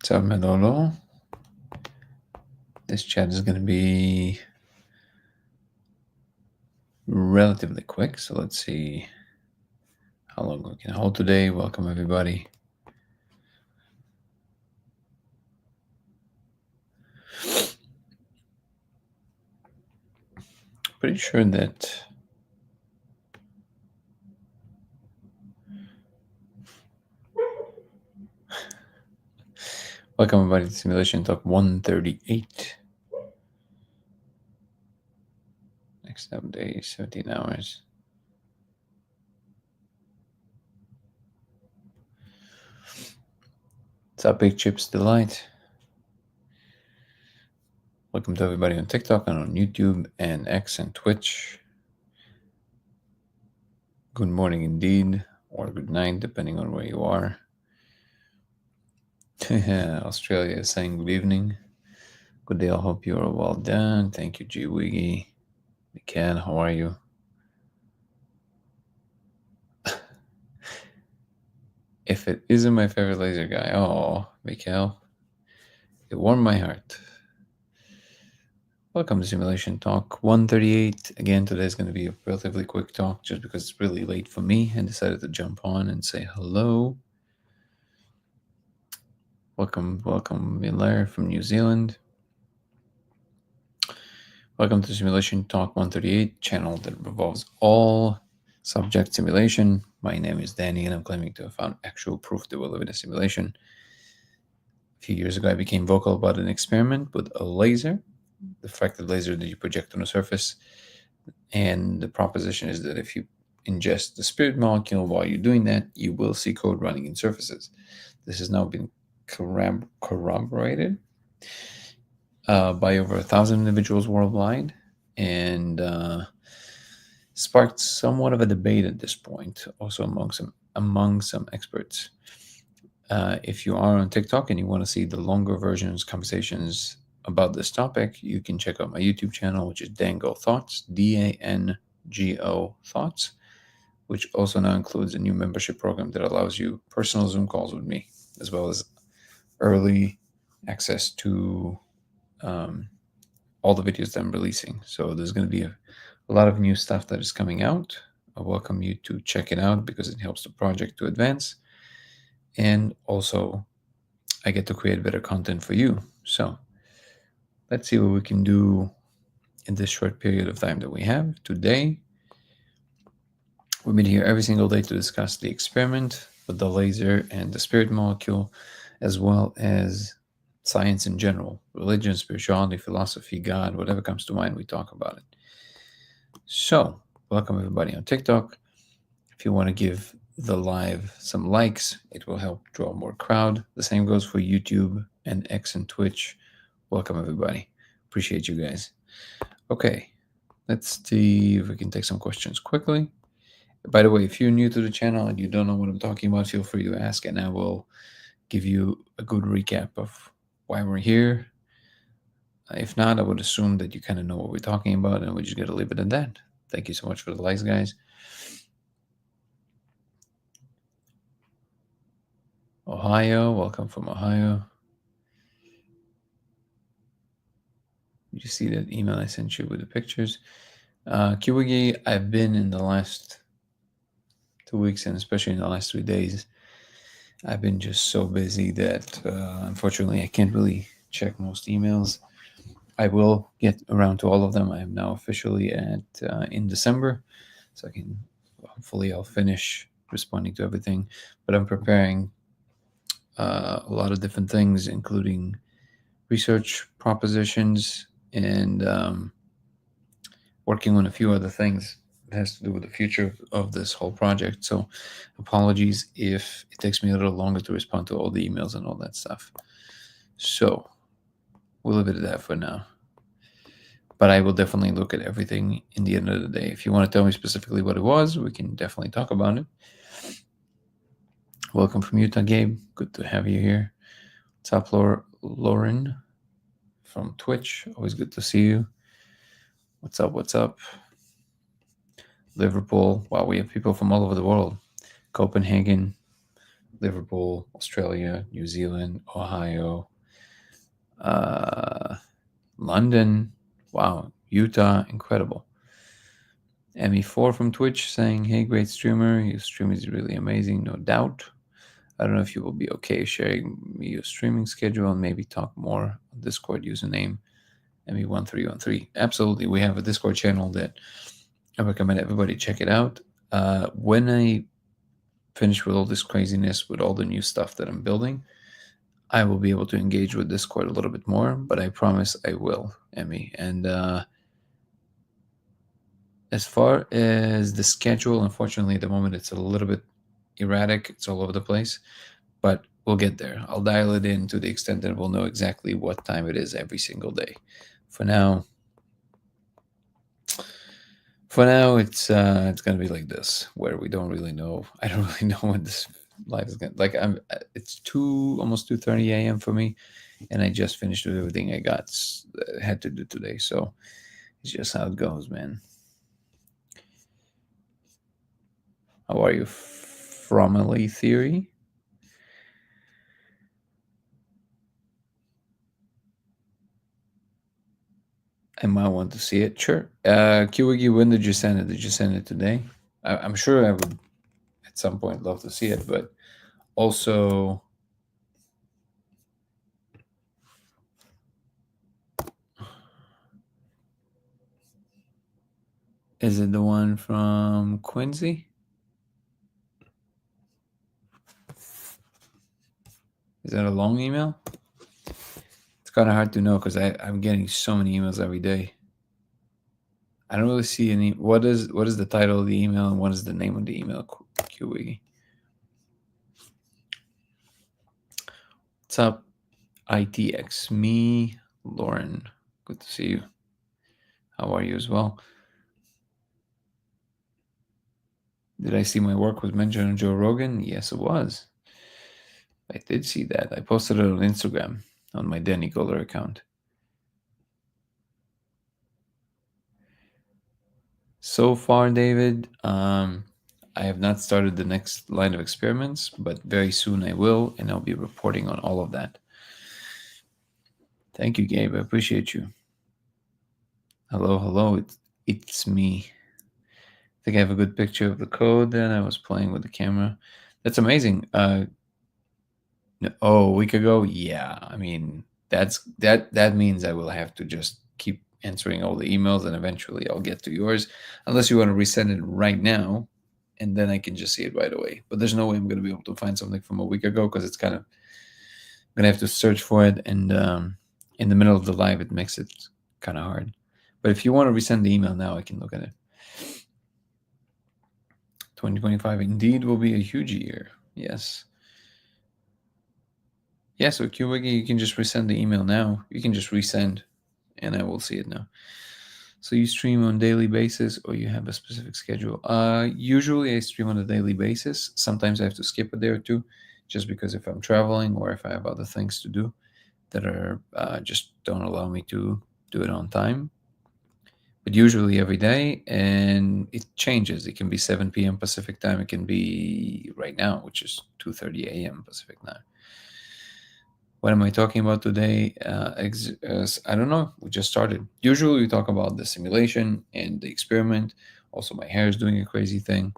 Ciao Manolo. This chat is going to be relatively quick, so let's see how long we can hold today. Welcome everybody. Pretty sure that welcome everybody to Simulation Talk 138. Next update, 17 hours. What's up, Big Chips Delight? Welcome to everybody on TikTok and on YouTube and X and Twitch. Good morning indeed, or good night, depending on where you are. Australia is saying good evening. Good day, I hope you are well done. Thank you, G Wiggy. Mikhail, how are you? If it isn't my favorite laser guy, oh, Mikhail, it warmed my heart. Welcome to Simulation Talk 138. Again, today's going to be a relatively quick talk just because it's really late for me and decided to jump on and say hello. Welcome, Miller from New Zealand. Welcome to Simulation Talk 138, channel that revolves all subject simulation. My name is Danny, and I'm claiming to have found actual proof that we live in a simulation. A few years ago, I became vocal about an experiment with a laser, diffracted laser that you project on a surface. And the proposition is that if you ingest the spirit molecule while you're doing that, you will see code running in surfaces. This has now been corroborated by over 1,000 individuals worldwide, and sparked somewhat of a debate at this point, also among some experts. If you are on TikTok and you want to see the longer versions, conversations about this topic, you can check out my YouTube channel, which is Dango Thoughts, DANGO Thoughts, which also now includes a new membership program that allows you personal Zoom calls with me, as well as early access to all the videos that I'm releasing. So there's going to be a lot of new stuff that is coming out. I welcome you to check it out because it helps the project to advance. And also, I get to create better content for you. So let's see what we can do in this short period of time that we have today. We've been here every single day to discuss the experiment with the laser and the spirit molecule, as well as science in general, religion, spirituality, philosophy, God, whatever comes to mind, we talk about it. So welcome everybody on TikTok. If you want to give the live some likes, it will help draw more crowd. The same goes for YouTube and X and Twitch. Welcome everybody. Appreciate you guys. Okay, let's see if we can take some questions quickly. By the way, if you're new to the channel and you don't know what I'm talking about, feel free to ask and I will give you a good recap of why we're here. If not, I would assume that you kind of know what we're talking about and we just got to leave it at that. Thank you so much for the likes, guys. Ohio, welcome from Ohio. Did you see that email I sent you with the pictures? Kiwigi, I've been in the last 2 weeks and especially in the last 3 days, I've been just so busy that unfortunately I can't really check most emails. I will get around to all of them. I am now officially at in December, so hopefully I'll finish responding to everything. But I'm preparing a lot of different things, including research propositions and working on a few other things that has to do with the future of this whole project. So apologies if it takes me a little longer to respond to all the emails and all that stuff. So we'll leave it at that for now. But I will definitely look at everything in the end of the day. If you want to tell me specifically what it was, we can definitely talk about it. Welcome from Utah, Gabe. Good to have you here. What's up, Lauren from Twitch? Always good to see you. What's up? What's up? Liverpool. Wow, we have people from all over the world. Copenhagen. Liverpool, Australia, New Zealand, Ohio, uh, London. Wow, Utah, incredible. Emmy4 from Twitch saying, "Hey, great streamer. Your stream is really amazing, no doubt. I don't know if you will be okay sharing me your streaming schedule and maybe talk more on Discord username Emmy1313." Absolutely. We have a Discord channel that I recommend everybody check it out. When I finish with all this craziness, with all the new stuff that I'm building, I will be able to engage with Discord a little bit more, but I promise I will, Emmy. And as far as the schedule, unfortunately, at the moment, it's a little bit erratic. It's all over the place, but we'll get there. I'll dial it in to the extent that we'll know exactly what time it is every single day. For now, it's gonna be like this, where we don't really know. I don't really know when this life is gonna like. It's almost 2:30 a.m. for me, and I just finished with everything I had to do today. So it's just how it goes, man. How are you, Fromily Theory? I might want to see it. Sure. Kiwigi, when did you send it? Did you send it today? I'm sure I would at some point love to see it, but also, is it the one from Quincy? Is that a long email? It's kind of hard to know because I'm getting so many emails every day. I don't really see any. What is the title of the email and what is the name of the email? QWiki. What's up, ITX? Me, Lauren. Good to see you. How are you as well? Did I see my work was mentioned on Joe Rogan? Yes, it was. I did see that. I posted it on Instagram on my Danny Goller account. So far, David, I have not started the next line of experiments, but very soon I will, and I'll be reporting on all of that. Thank you, Gabe. I appreciate you. Hello, hello. It's me. I think I have a good picture of the code. Then I was playing with the camera. That's amazing. A week ago, yeah. I mean, that means I will have to just keep answering all the emails, and eventually I'll get to yours, unless you want to resend it right now, and then I can just see it right away. But there's no way I'm going to be able to find something from a week ago because it's kind of I'm going to have to search for it, and in the middle of the live, it makes it kind of hard. But if you want to resend the email now, I can look at it. 2025 indeed will be a huge year. Yes. Yeah, so QWiki, you can just resend the email now. You can just resend, and I will see it now. So you stream on daily basis, or you have a specific schedule? Usually I stream on a daily basis. Sometimes I have to skip a day or two, just because if I'm traveling or if I have other things to do that are just don't allow me to do it on time. But usually every day, and it changes. It can be 7 p.m. Pacific time. It can be right now, which is 2:30 a.m. Pacific time. What am I talking about today? I don't know. We just started. Usually we talk about the simulation and the experiment. Also, my hair is doing a crazy thing.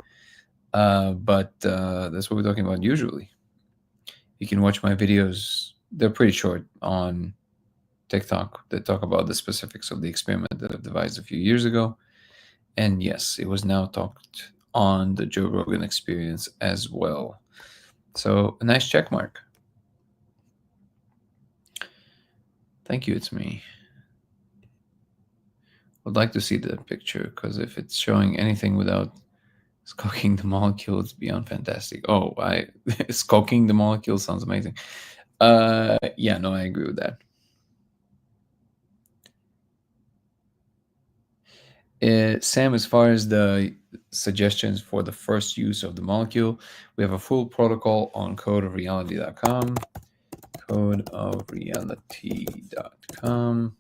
But that's what we're talking about usually. You can watch my videos. They're pretty short on TikTok that talk about the specifics of the experiment that I've devised a few years ago. And yes, it was now talked on the Joe Rogan Experience as well. So a nice check mark. Thank you, it's me. Would like to see the picture because if it's showing anything without skulking the molecule, it's beyond fantastic. Oh, skulking the molecule sounds amazing. Yeah, no, I agree with that. Sam, as far as the suggestions for the first use of the molecule, we have a full protocol on codeofreality.com. Codeofreality.com.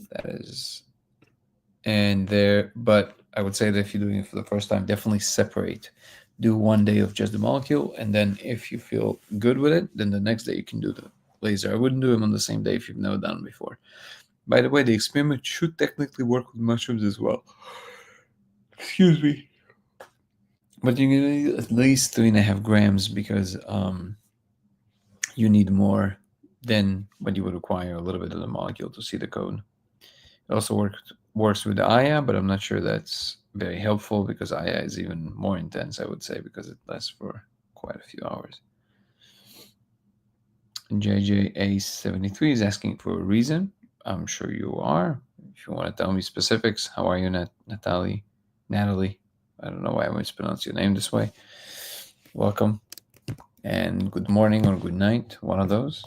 That is, and there, but I would say that if you're doing it for the first time, definitely separate do one day of just the molecule, and then if you feel good with it, then the next day you can do the laser. I wouldn't do them on the same day if you've never done it before. By the way, the experiment should technically work with mushrooms as well. Excuse me. But you need at least 3.5 grams because you need more than what you would require a little bit of the molecule to see the code. It also works with the Aya, but I'm not sure that's very helpful because Aya is even more intense, I would say, because it lasts for quite a few hours. JJA73 is asking for a reason. I'm sure you are. If you want to tell me specifics, how are you, Natalie? Natalie? I don't know why I mispronounced your name this way. Welcome. And good morning or good night, one of those.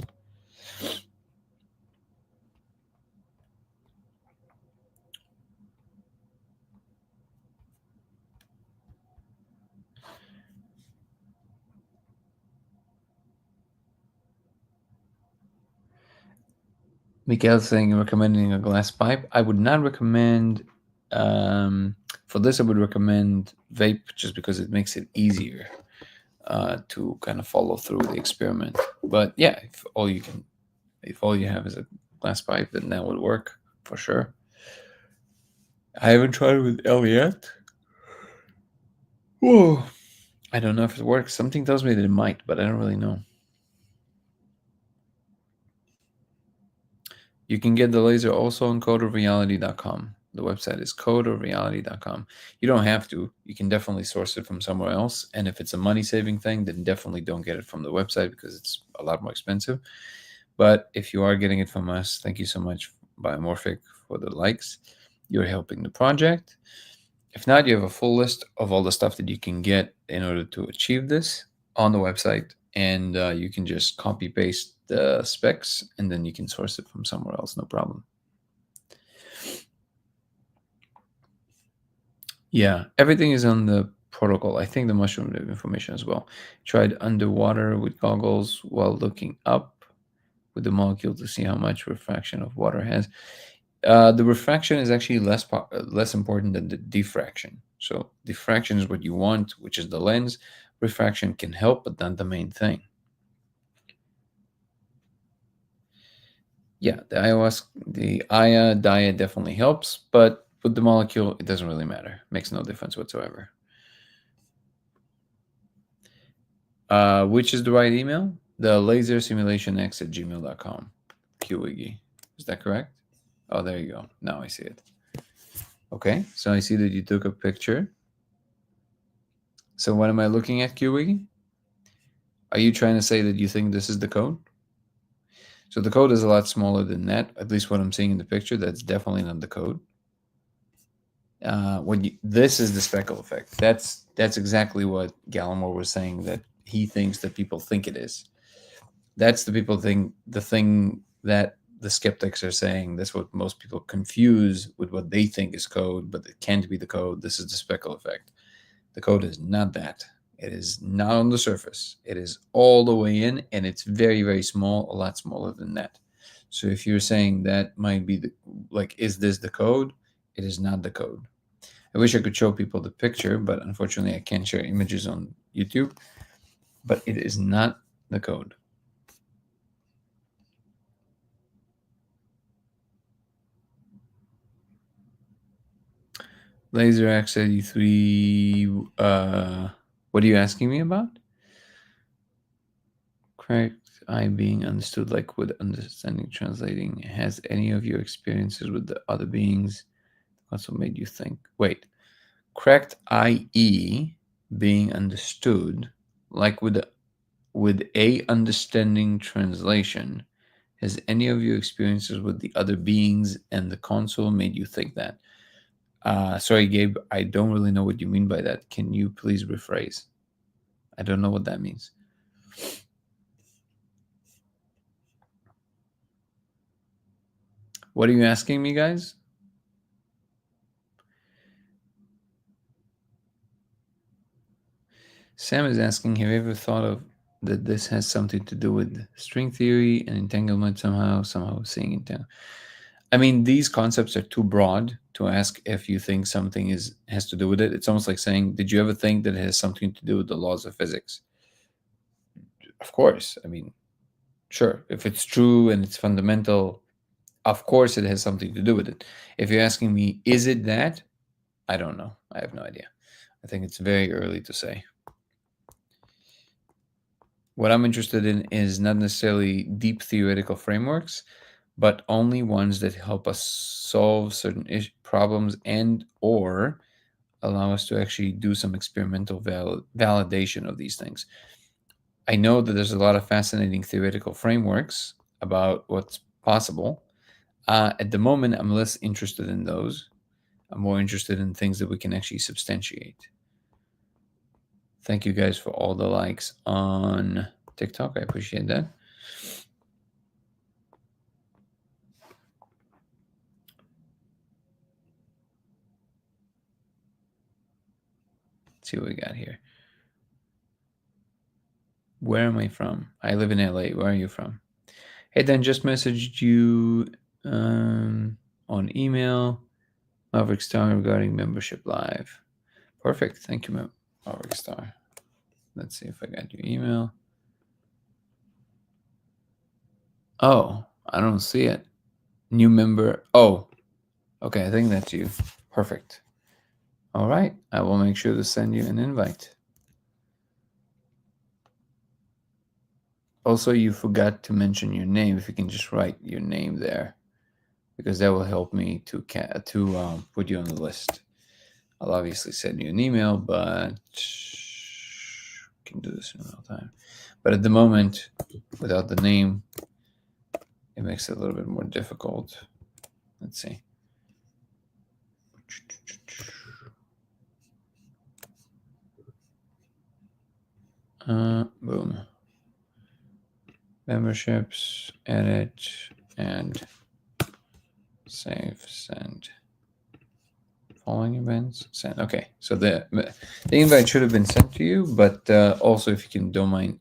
Mikael saying recommending a glass pipe. I would not recommend. For this, I would recommend vape just because it makes it easier to kind of follow through the experiment. But yeah, if all you have is a glass pipe, then that would work for sure. I haven't tried it with L yet. Whoa. I don't know if it works. Something tells me that it might, but I don't really know. You can get the laser also on codeofreality.com. The website is codeofreality.com. You don't have to. You can definitely source it from somewhere else. And if it's a money saving thing, then definitely don't get it from the website because it's a lot more expensive. But if you are getting it from us, thank you so much, Biomorphic, for the likes. You're helping the project. If not, you have a full list of all the stuff that you can get in order to achieve this on the website, and you can just copy paste the specs, and then you can source it from somewhere else, no problem. Yeah, everything is on the protocol. I think the mushroom information as well. Tried underwater with goggles while looking up with the molecule to see how much refraction of water has. The refraction is actually less important than the diffraction. So diffraction is what you want, which is the lens. Refraction can help, but not the main thing. Yeah, the Aya diet definitely helps, but with the molecule, it doesn't really matter. Makes no difference whatsoever. Which is the right email? The lasersimulationx@gmail.com. QWiggy. Is that correct? Oh, there you go. Now I see it. Okay, so I see that you took a picture. So what am I looking at, QWiggy? Are you trying to say that you think this is the code? So the code is a lot smaller than that. At least what I'm seeing in the picture, that's definitely not the code. This is the speckle effect. That's exactly what Gallimore was saying, that he thinks that people think it is. That's the thing that the skeptics are saying. That's what most people confuse with what they think is code, but it can't be the code. This is the speckle effect. The code is not that. It is not on the surface. It is all the way in, and it's very, very small, a lot smaller than that. So if you're saying that might be is this the code? It is not the code. I wish I could show people the picture, but unfortunately I can't share images on YouTube. But it is not the code. Laser X83, what are you asking me about? Correct. I being understood, like with understanding, translating. Has any of your experiences with the other beings also made you think? Wait, correct. I.e. being understood, like with a understanding translation. Has any of your experiences with the other beings and the console made you think that? Sorry, Gabe, I don't really know what you mean by that. Can you please rephrase? I don't know what that means. What are you asking me, guys? Sam is asking, have you ever thought of that this has something to do with string theory and entanglement somehow seeing it down? I mean, these concepts are too broad to ask if you think something has to do with it. It's almost like saying, "Did you ever think that it has something to do with the laws of physics?" Of course. I mean, sure. If it's true and it's fundamental, of course it has something to do with it. If you're asking me, is it that? I don't know. I have no idea. I think it's very early to say. What I'm interested in is not necessarily deep theoretical frameworks, but only ones that help us solve certain problems and or allow us to actually do some experimental validation of these things. I know that there's a lot of fascinating theoretical frameworks about what's possible. At the moment, I'm less interested in those. I'm more interested in things that we can actually substantiate. Thank you guys for all the likes on TikTok. I appreciate that. Let's see what we got here. Where am I from? I live in LA. Where are you from? Hey, Dan, just messaged you on email, Maverick Star, regarding membership live. Perfect. Thank you, Maverick Star. Let's see if I got your email. Oh, I don't see it. New member. Oh, okay. I think that's you. Perfect. All right. I will make sure to send you an invite. Also, you forgot to mention your name. If you can just write your name there, because that will help me to put you on the list. I'll obviously send you an email, but can do this in real time. But at the moment, without the name, it makes it a little bit more difficult. Let's see. Boom. Memberships, edit, and save, send. Following events, send. Okay, so the invite should have been sent to you, but also if you don't mind,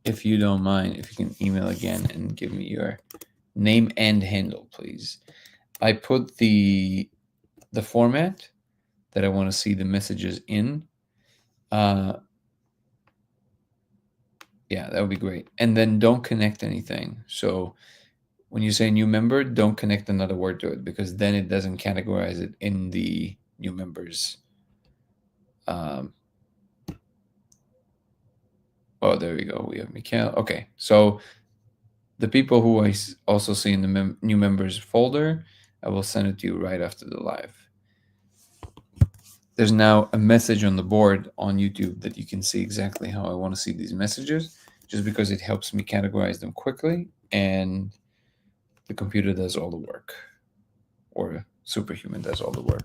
if you can email again and give me your name and handle, please. I put the format that I want to see the messages in. Yeah, that would be great. And then don't connect anything. So when you say new member, don't connect another word to it, because then it doesn't categorize it in the new members. Oh, there we go. We have Mikhail. Okay, so the people who I also see in the new members folder, I will send it to you right after the live. There's now a message on the board on YouTube that you can see exactly how I want to see these messages, just because it helps me categorize them quickly, and the computer does all the work, or Superhuman does all the work.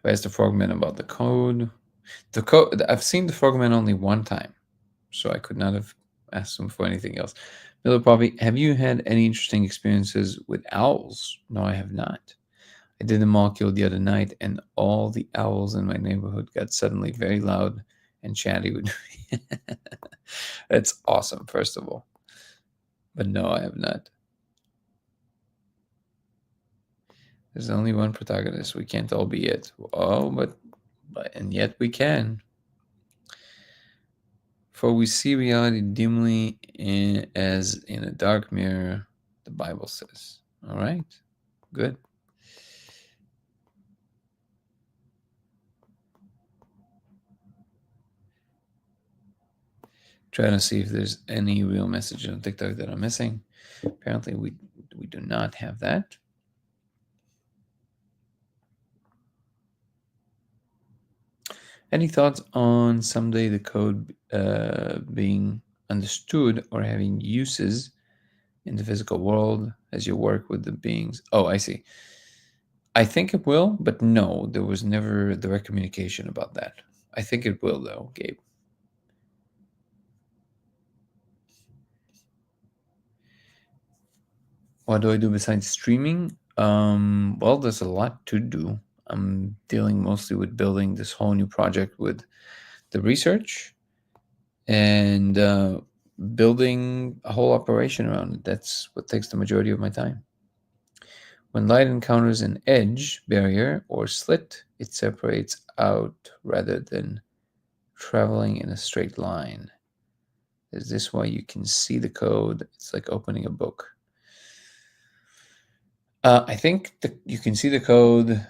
I asked the Frogman about the code. The code, I've seen the Frogman only one time, so I could not have asked him for anything else. Miller Bobby, have you had any interesting experiences with owls? No, I have not. I did a molecule the other night, and all the owls in my neighborhood got suddenly very loud and chatty with me. That's awesome, first of all. But no, I have not. There's only one protagonist. We can't all be it. Oh, but and yet we can. For we see reality dimly as in a dark mirror, the Bible says. All right, good. Trying to see if there's any real message on TikTok that I'm missing. Apparently, we do not have that. Any thoughts on someday the code being understood or having uses in the physical world as you work with the beings? Oh, I see. I think it will, but no, there was never direct communication about that. I think it will, though, Gabe. What do I do besides streaming? Well, there's a lot to do. I'm dealing mostly with building this whole new project with the research, and building a whole operation around it. That's what takes the majority of my time. When light encounters an edge, barrier, or slit, it separates out rather than traveling in a straight line. Is this why you can see the code? It's like opening a book. I think you can see the code.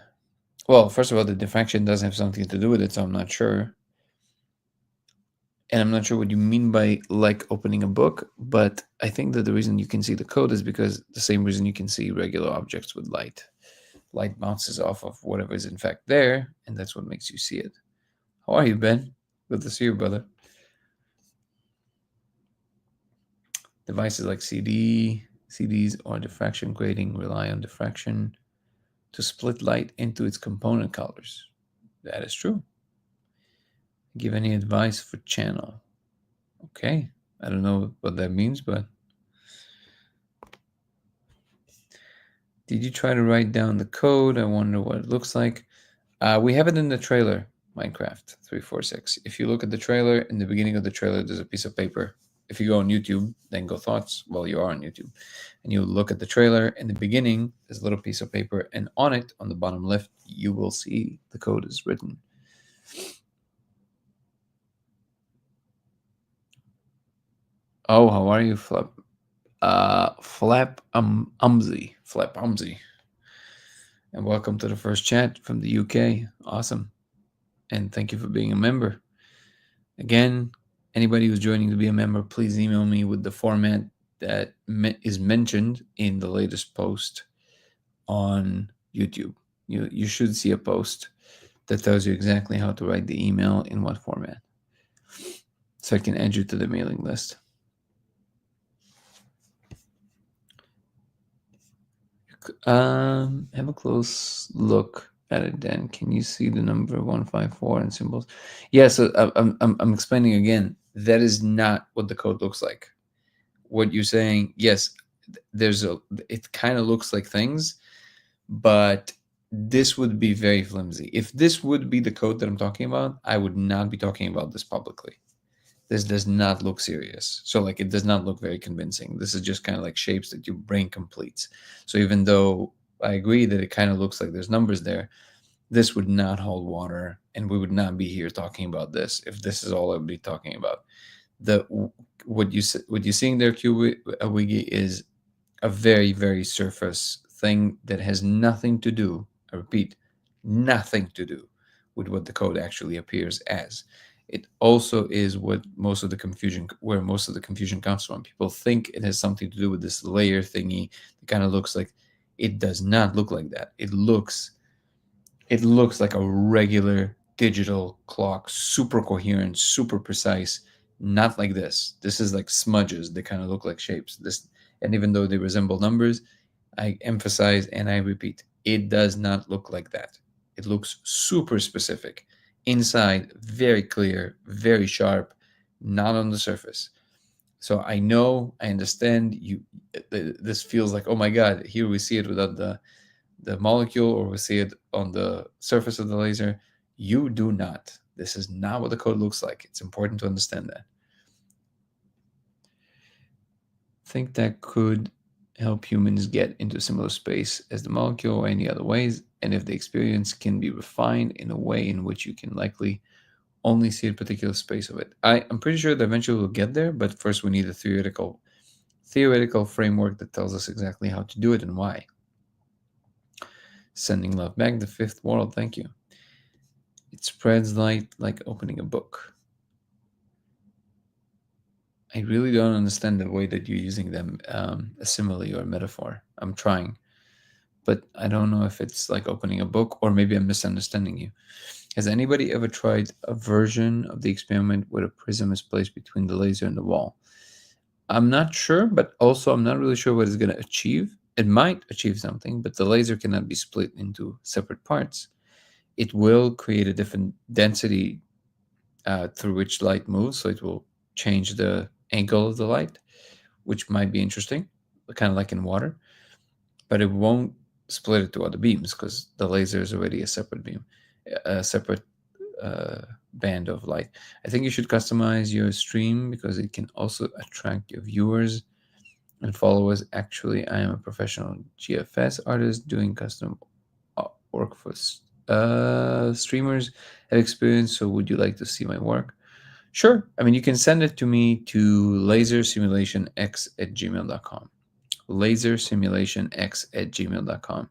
Well, first of all, the diffraction does have something to do with it, so I'm not sure. And I'm not sure what you mean by like opening a book, but I think that the reason you can see the code is because the same reason you can see regular objects with light. Light bounces off of whatever is in fact there, and that's what makes you see it. How are you, Ben? Good to see you, brother. Devices like CDs, or diffraction grating rely on diffraction to split light into its component colors. That is true. Give any advice for channel? Okay, I don't know what that means, but did you try to write down the code? I wonder what it looks like. We have it in the trailer, Minecraft 346. If you look at the trailer, in the beginning of the trailer, there's a piece of paper. If you go on YouTube, then go thoughts. Well, you are on YouTube. And you look at the trailer. In the beginning, there's a little piece of paper. And on it, on the bottom left, you will see the code is written. Oh, how are you, Flap? Flap Umzy. And welcome to the first chat from the UK. Awesome. And thank you for being a member. Again, anybody who's joining to be a member, please email me with the format that is mentioned in the latest post on YouTube. You should see a post that tells you exactly how to write the email in what format, so I can add you to the mailing list. Have a close look at it, then. Can you see the number 154 and symbols? Yeah, so I'm explaining again. That is not what the code looks like. What you're saying, yes, it kind of looks like things, but this would be very flimsy. If this would be the code that I'm talking about, I would not be talking about this publicly. This does not look serious. So like it does not look very convincing. This is just kind of like shapes that your brain completes. So even though I agree that it kind of looks like there's numbers there, this would not hold water, and we would not be here talking about this if this is all I would be talking about. The what you're seeing there, Wiggy, is a very, very surface thing that has nothing to do, I repeat, nothing to do with what the code actually appears as. It also is where most of the confusion comes from. People think it has something to do with this layer thingy that kind of looks like. It does not look like that. It looks like a regular digital clock, super coherent, super precise, not like this. This is like smudges. They kind of look like shapes. And even though they resemble numbers, I emphasize and I repeat, it does not look like that. It looks super specific. Inside, very clear, very sharp, not on the surface. So I know, I understand you. This feels like, oh my God, here we see it without the molecule, or we see it on the surface of the laser. You do not. This is not what the code looks like. It's important to understand that. Think that could help humans get into similar space as the molecule or any other ways, and if the experience can be refined in a way in which you can likely only see a particular space of it. I'm pretty sure that eventually we'll get there, but first we need a theoretical framework that tells us exactly how to do it and why. Sending love back, the fifth world, thank you. It spreads light like opening a book. I really don't understand the way that you're using them, a simile or a metaphor. I'm trying, but I don't know if it's like opening a book, or maybe I'm misunderstanding you. Has anybody ever tried a version of the experiment where a prism is placed between the laser and the wall? I'm not sure, but also I'm not really sure what it's going to achieve. It might achieve something, but the laser cannot be split into separate parts. It will create a different density through which light moves, so it will change the angle of the light, which might be interesting, kind of like in water, but it won't split it to other beams because the laser is already a separate beam, a separate band of light. I think you should customize your stream because it can also attract your viewers and followers. Actually, I am a professional GFS artist doing custom work for streamers. Have experience, so would you like to see my work? Sure. I mean, you can send it to me to lasersimulationx@gmail.com. Lasersimulationx@gmail.com.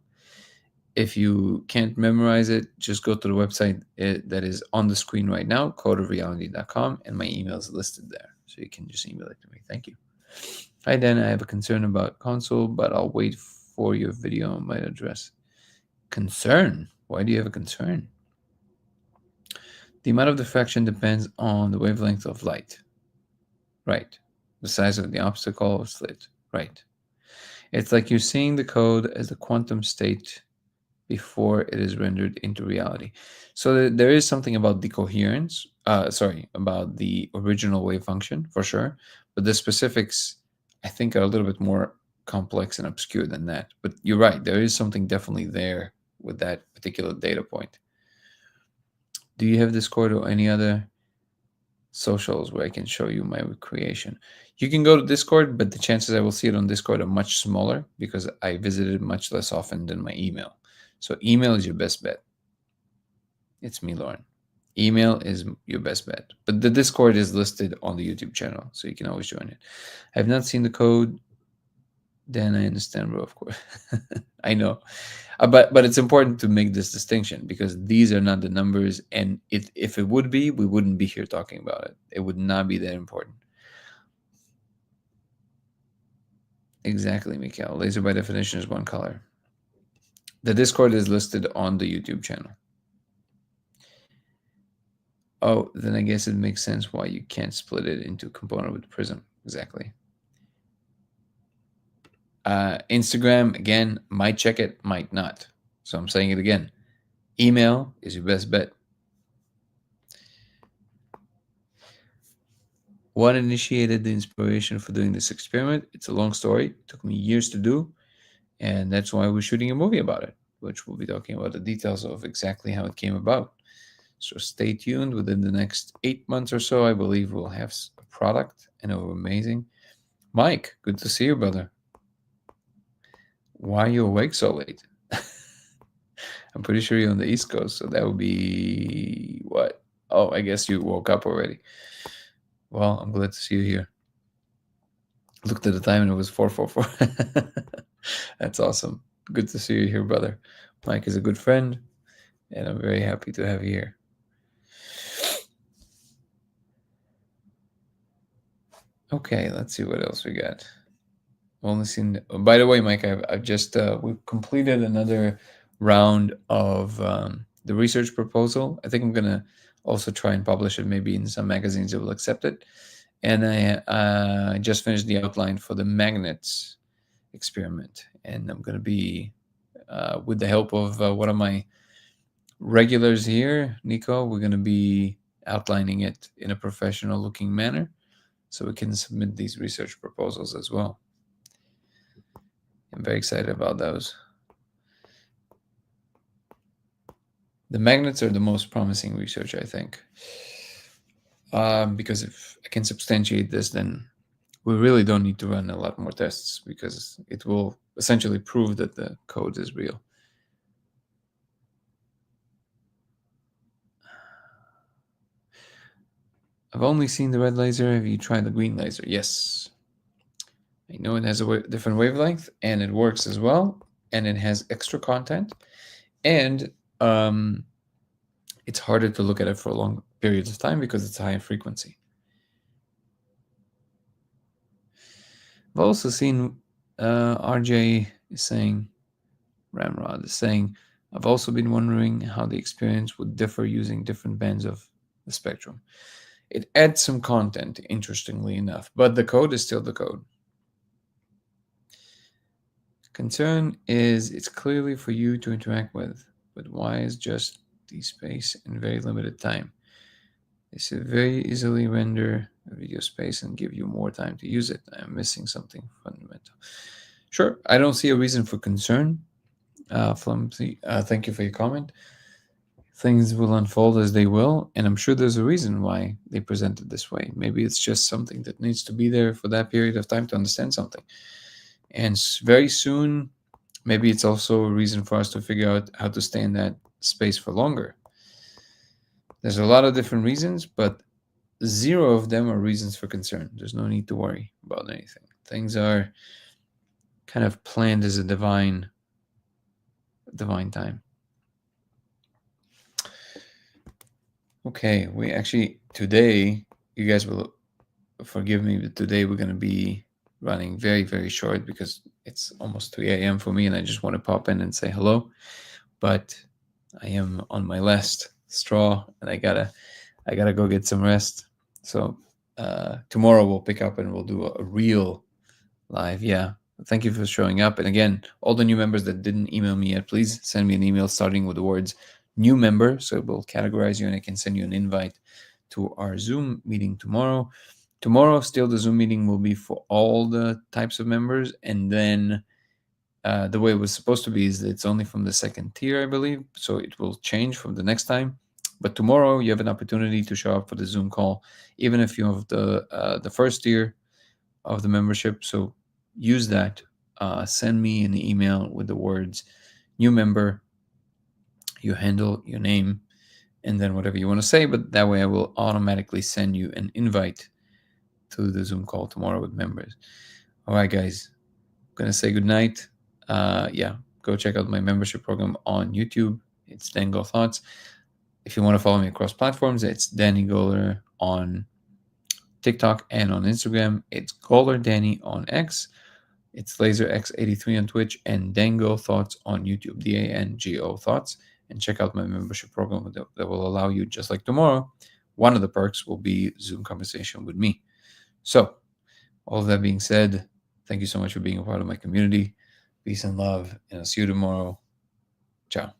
If you can't memorize it, just go to the website that is on the screen right now, codeofreality.com, and my email is listed there. So you can just email it to me. Thank you. Hi, Dan. I have a concern about console, but I'll wait for your video on my address. Concern? Why do you have a concern? The amount of diffraction depends on the wavelength of light. Right. The size of the obstacle or slit. Right. It's like you're seeing the code as a quantum state before it is rendered into reality. So there is something about the coherence, about the original wave function for sure, but the specifics I think are a little bit more complex and obscure than that. But you're right, there is something definitely there with that particular data point. Do you have Discord or any other socials where I can show you my creation? You can go to Discord, but the chances I will see it on Discord are much smaller because I visit it much less often than my email. So email is your best bet. It's me, Lauren. Email is your best bet. But the Discord is listed on the YouTube channel, so you can always join it. I have not seen the code. Then I understand, bro, of course. I know. But it's important to make this distinction because these are not the numbers. And if it would be, we wouldn't be here talking about it. It would not be that important. Exactly, Mikhail. Laser by definition is one color. The Discord is listed on the YouTube channel. Oh, then I guess it makes sense why you can't split it into a component with Prism. Exactly. Instagram, again, might check it, might not. So I'm saying it again. Email is your best bet. What initiated the inspiration for doing this experiment? It's a long story. It took me years to do. And that's why we're shooting a movie about it, which we'll be talking about the details of exactly how it came about. So stay tuned. Within the next 8 months or so, I believe we'll have a product and it'll be amazing. Mike, good to see you, brother. Why are you awake so late? I'm pretty sure you're on the East Coast, so that would be what? Oh, I guess you woke up already. Well, I'm glad to see you here. Looked at the time and it was 4:44. That's awesome. Good to see you here, brother. Mike is a good friend, and I'm very happy to have you here. Okay, let's see what else we got. Only seen. By the way, Mike, I've just we've completed another round of the research proposal. I think I'm gonna also try and publish it maybe in some magazines that will accept it. And I just finished the outline for the magnets experiment, and I'm gonna be with the help of one of my regulars here, Nico. We're gonna be outlining it in a professional looking manner, so we can submit these research proposals as well. I'm very excited about those. The magnets are the most promising research, I think, because if I can substantiate this, then we really don't need to run a lot more tests because it will essentially prove that the code is real. I've only seen the red laser. Have you tried the green laser? Yes. I know it has a different wavelength and it works as well. And it has extra content. And it's harder to look at it for long periods of time because it's high in frequency. I've also seen RJ is saying, Ramrod is saying, I've also been wondering how the experience would differ using different bands of the spectrum. It adds some content, interestingly enough, but the code is still the code. Concern is it's clearly for you to interact with, but why is just the space in very limited time? This should very easily render a video space and give you more time to use it. I'm missing something fundamental. Sure, I don't see a reason for concern. Flumpy, thank you for your comment. things will unfold as they will, and I'm sure there's a reason why they present it this way. Maybe it's just something that needs to be there for that period of time to understand something. And very soon, maybe it's also a reason for us to figure out how to stay in that space for longer. There's a lot of different reasons, but zero of them are reasons for concern. There's no need to worry about anything. Things are kind of planned as a divine time. Okay, we actually today, you guys will forgive me, but today we're going to be running very, very short because it's almost 3 a.m. for me and I just want to pop in and say hello. But I am on my last straw and I gotta go get some rest. So tomorrow we'll pick up and we'll do a real live. Yeah. Thank you for showing up. And again, all the new members that didn't email me yet, please send me an email starting with the words new member. So we'll categorize you and I can send you an invite to our Zoom meeting tomorrow. Tomorrow, still the Zoom meeting will be for all the types of members. And then the way it was supposed to be is that it's only from the second tier, I believe. So it will change from the next time. But tomorrow you have an opportunity to show up for the Zoom call, even if you have the first tier of the membership. So use that. Send me an email with the words new member, your handle, your name, and then whatever you want to say. But that way I will automatically send you an invite to the Zoom call tomorrow with members. All right, guys. I'm going to say good night. Yeah, go check out my membership program on YouTube. It's Dan Go Thoughts. If you want to follow me across platforms, it's Danny Goller on TikTok and on Instagram. It's Goller Danny on X. It's LaserX83 on Twitch and Dango Thoughts on YouTube, DANGO Thoughts. And check out my membership program that will allow you, just like tomorrow, one of the perks will be Zoom conversation with me. So, all of that being said, thank you so much for being a part of my community. Peace and love, and I'll see you tomorrow. Ciao.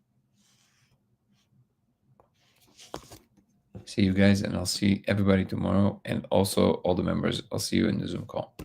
See you guys, and I'll see everybody tomorrow, and also all the members. I'll see you in the Zoom call.